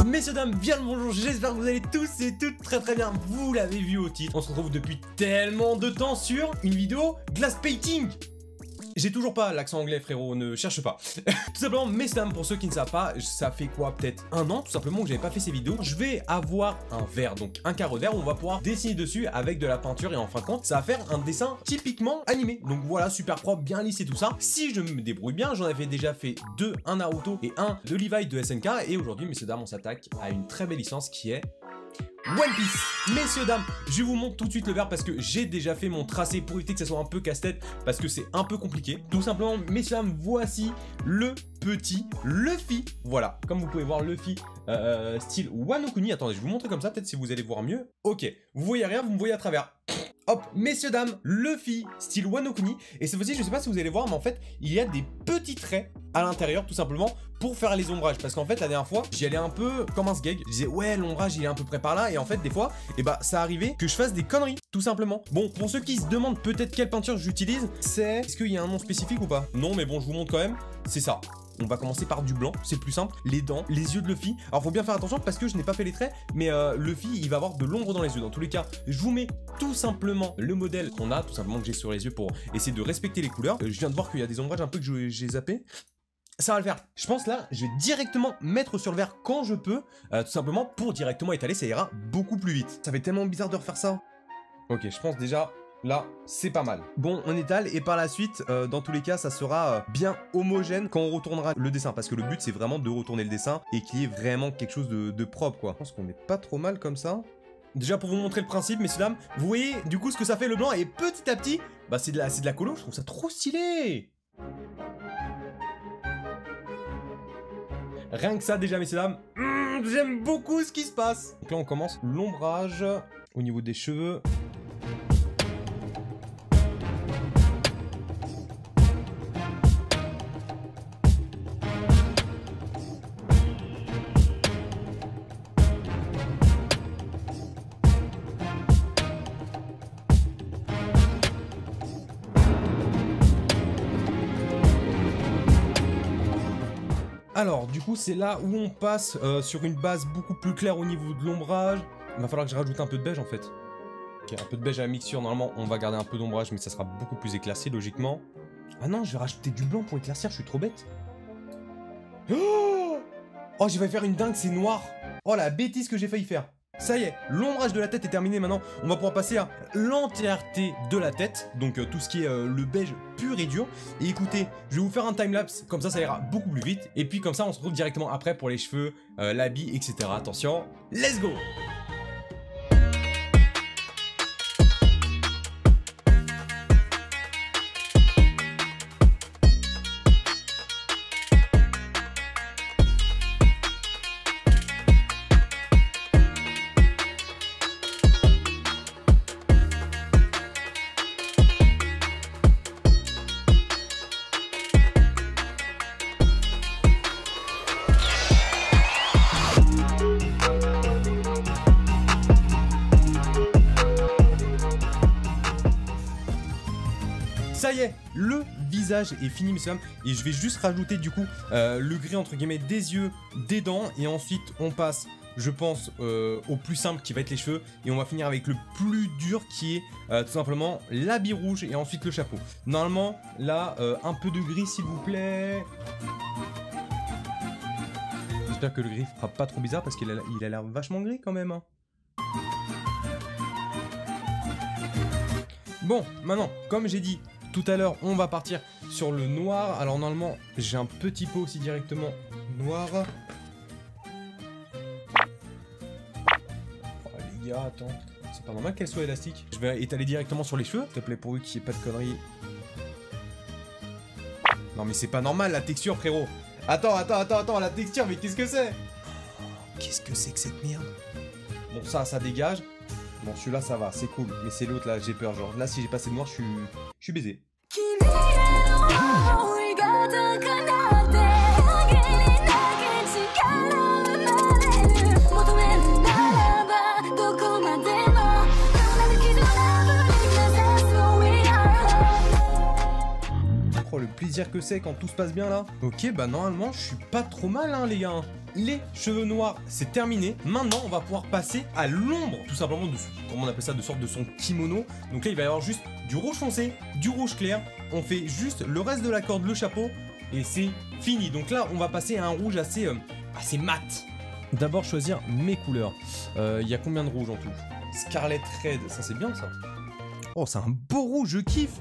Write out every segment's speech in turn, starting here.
Messieurs, dames, bien le bonjour, j'espère que vous allez tous et toutes très bien. Vous l'avez vu au titre, on se retrouve depuis tellement de temps sur une vidéo glass painting. J'ai toujours pas l'accent anglais, frérot, ne cherche pas. Tout simplement, messieurs, dames, pour ceux qui ne savent pas, ça fait quoi, peut-être un an tout simplement que j'avais pas fait ces vidéos. Je vais avoir un verre, donc un carreau vert où on va pouvoir dessiner dessus avec de la peinture et en fin de compte, ça va faire un dessin typiquement animé. Donc voilà, super propre, bien lisse et tout ça. Si je me débrouille bien, j'en avais déjà fait deux, un Naruto et un de Levi de SNK. Et aujourd'hui, messieurs, dames, on s'attaque à une très belle licence qui est One Piece. Messieurs, dames, je vous montre tout de suite le verre parce que j'ai déjà fait mon tracé pour éviter que ça soit un peu casse-tête parce que c'est un peu compliqué. Tout simplement, messieurs, dames, voici le petit Luffy. Voilà, comme vous pouvez voir, Luffy style Wano Kuni. Attendez, je vais vous montrer comme ça, peut-être si vous allez voir mieux. Ok, vous voyez rien, vous me voyez à travers. Hop, messieurs, dames, Luffy style Wano Kuni. Et cette fois-ci, je sais pas si vous allez voir, mais en fait, il y a des petits traits à l'intérieur, tout simplement, pour faire les ombrages. Parce qu'en fait, la dernière fois, j'y allais un peu comme un sgeg. Je disais, ouais, l'ombrage, il est à peu près par là. Et en fait, des fois, ça arrivait que je fasse des conneries, tout simplement. Bon, pour ceux qui se demandent peut-être quelle peinture j'utilise, c'est... Est-ce qu'il y a un nom spécifique ou pas? Non, mais bon, je vous montre quand même. C'est ça. On va commencer par du blanc, c'est plus simple. Les dents, les yeux de Luffy. Alors faut bien faire attention parce que je n'ai pas fait les traits, mais Luffy il va avoir de l'ombre dans les yeux. Dans tous les cas, je vous mets tout simplement le modèle qu'on a, tout simplement que j'ai sur les yeux pour essayer de respecter les couleurs. Je viens de voir qu'il y a des ombrages un peu que j'ai zappé. Ça va le faire. Je pense là, je vais directement mettre sur le verre quand je peux, tout simplement pour directement étaler, ça ira beaucoup plus vite. Ça fait tellement bizarre de refaire ça. Ok, je pense déjà... Là, c'est pas mal. Bon, on étale et par la suite, dans tous les cas, ça sera bien homogène quand on retournera le dessin. Parce que le but, c'est vraiment de retourner le dessin et qu'il y ait vraiment quelque chose de propre, quoi. Je pense qu'on est pas trop mal comme ça. Déjà, pour vous montrer le principe, messieurs, dames, vous voyez du coup ce que ça fait le blanc. Et petit à petit, bah c'est de la colo. Je trouve ça trop stylé. Rien que ça, déjà, messieurs, dames, j'aime beaucoup ce qui se passe. Donc là, on commence l'ombrage au niveau des cheveux. Alors, du coup, c'est là où on passe sur une base beaucoup plus claire au niveau de l'ombrage. Il va falloir que je rajoute un peu de beige, en fait. Ok, un peu de beige à la mixture. Normalement, on va garder un peu d'ombrage, mais ça sera beaucoup plus éclairci, logiquement. Ah non, je vais rajouter du blanc pour éclaircir, je suis trop bête. Oh, j'ai failli faire une dingue, c'est noir. Oh, la bêtise que j'ai failli faire. Ça y est, l'ombrage de la tête est terminé. Maintenant, on va pouvoir passer à l'entièreté de la tête. Donc tout ce qui est le beige pur et dur. Et écoutez, je vais vous faire un timelapse, comme ça ira beaucoup plus vite. Et puis comme ça, on se retrouve directement après pour les cheveux, l'habit, etc. Attention, let's go! Ça y est, le visage est fini, messieurs, dames. Et je vais juste rajouter du coup le gris entre guillemets des yeux, des dents. Et ensuite on passe, je pense, au plus simple qui va être les cheveux. Et on va finir avec le plus dur qui est tout simplement l'habit rouge et ensuite le chapeau. Normalement, là, un peu de gris s'il vous plaît. J'espère que le gris fera pas trop bizarre parce qu'il a l'air vachement gris quand même, hein. Bon, maintenant, comme j'ai dit tout à l'heure, on va partir sur le noir. Alors normalement, j'ai un petit pot aussi directement noir. Oh les gars, attends. C'est pas normal qu'elle soit élastique. Je vais étaler directement sur les cheveux, s'il te plaît, pourvu qu'il n'y ait pas de conneries. Non mais c'est pas normal la texture, frérot. Attends, la texture, mais qu'est-ce que c'est? Qu'est-ce que c'est que cette merde? Bon, ça dégage. Bon, celui-là, ça va, c'est cool. Mais c'est l'autre, là, j'ai peur. Genre, là, si j'ai passé de noir, je suis baisé. Oh, le plaisir que c'est quand tout se passe bien, là. Ok, bah, normalement, je suis pas trop mal, hein, les gars. les cheveux noirs, c'est terminé. Maintenant, on va pouvoir passer à l'ombre, tout simplement, comment on appelle ça, de sorte de son kimono. Donc là, il va y avoir juste du rouge foncé, du rouge clair. On fait juste le reste de la corde, le chapeau, et c'est fini. Donc là, on va passer à un rouge assez mat. D'abord, choisir mes couleurs. Il y a combien de rouge en tout? Scarlet Red, ça c'est bien ça. Oh, c'est un beau rouge, je kiffe.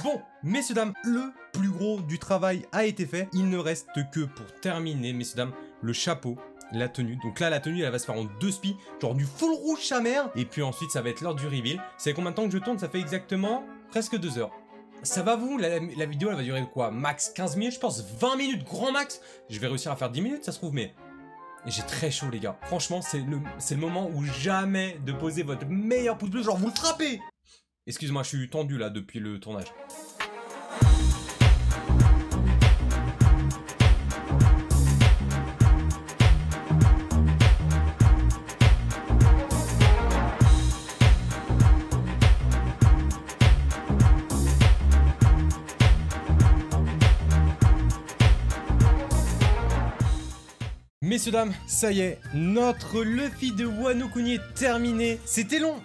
Bon, messieurs dames, le plus gros du travail a été fait. Il ne reste que pour terminer, messieurs dames, le chapeau, la tenue. Donc là, la tenue, elle va se faire en 2 spies, genre du full rouge sa mère. Et puis ensuite, ça va être l'heure du reveal. Vous savez combien de temps que je tourne? Ça fait exactement presque 2 heures. Ça va vous? La vidéo, elle va durer quoi? Max 15 minutes, je pense 20 minutes, grand max. Je vais réussir à faire 10 minutes, ça se trouve, mais... J'ai très chaud, les gars. Franchement, c'est le moment où jamais de poser votre meilleur pouce bleu, genre vous le frappez. Excuse-moi, je suis tendu là depuis le tournage. Messieurs dames, ça y est, notre Luffy de Wano Kuni est terminé. C'était long,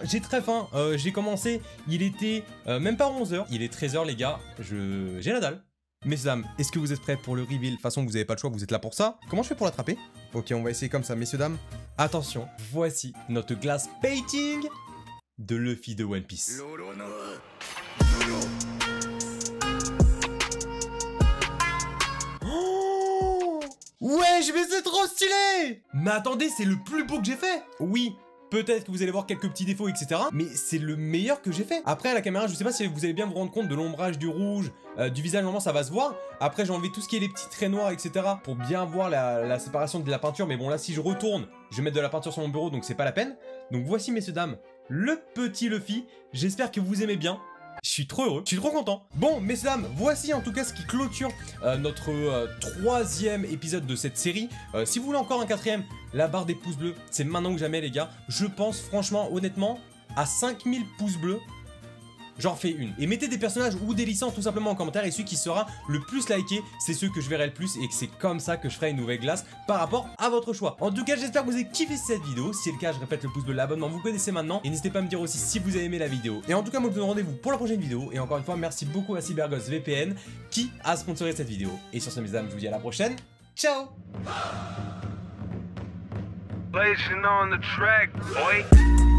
j'ai très faim. J'ai commencé, il était même pas 11h, il est 13h les gars, j'ai la dalle. Messieurs dames, est-ce que vous êtes prêts pour le reveal? De toute façon, vous n'avez pas le choix, vous êtes là pour ça. Comment je fais pour l'attraper? Ok, on va essayer comme ça, messieurs dames. Attention, voici notre glass painting de Luffy de One Piece. Ouais, mais c'est trop stylé! Mais attendez, c'est le plus beau que j'ai fait! Oui, peut-être que vous allez voir quelques petits défauts, etc. Mais c'est le meilleur que j'ai fait. Après, à la caméra, je sais pas si vous allez bien vous rendre compte de l'ombrage du rouge, du visage, normalement, ça va se voir. Après, j'ai enlevé tout ce qui est les petits traits noirs, etc. pour bien voir la séparation de la peinture. Mais bon, là, si je retourne, je vais mettre de la peinture sur mon bureau, donc c'est pas la peine. Donc voici, messieurs, dames, le petit Luffy. J'espère que vous aimez bien. Je suis trop heureux, je suis trop content. Bon, messieurs dames, voici en tout cas ce qui clôture notre 3e épisode de cette série. Si vous voulez encore un 4e, la barre des pouces bleus, c'est maintenant que jamais les gars. Je pense franchement, honnêtement, à 5000 pouces bleus, j'en fais une. Et mettez des personnages ou des licences tout simplement en commentaire. Et celui qui sera le plus liké, c'est ceux que je verrai le plus. Et que c'est comme ça que je ferai une nouvelle glace par rapport à votre choix. En tout cas, j'espère que vous avez kiffé cette vidéo. Si c'est le cas, je répète, le pouce bleu, l'abonnement, vous connaissez maintenant. Et n'hésitez pas à me dire aussi si vous avez aimé la vidéo. Et en tout cas, moi je vous donne rendez-vous pour la prochaine vidéo. Et encore une fois, merci beaucoup à CyberGhost VPN qui a sponsorisé cette vidéo. Et sur ce, mes amis, je vous dis à la prochaine. Ciao! Blazing on the track, boy.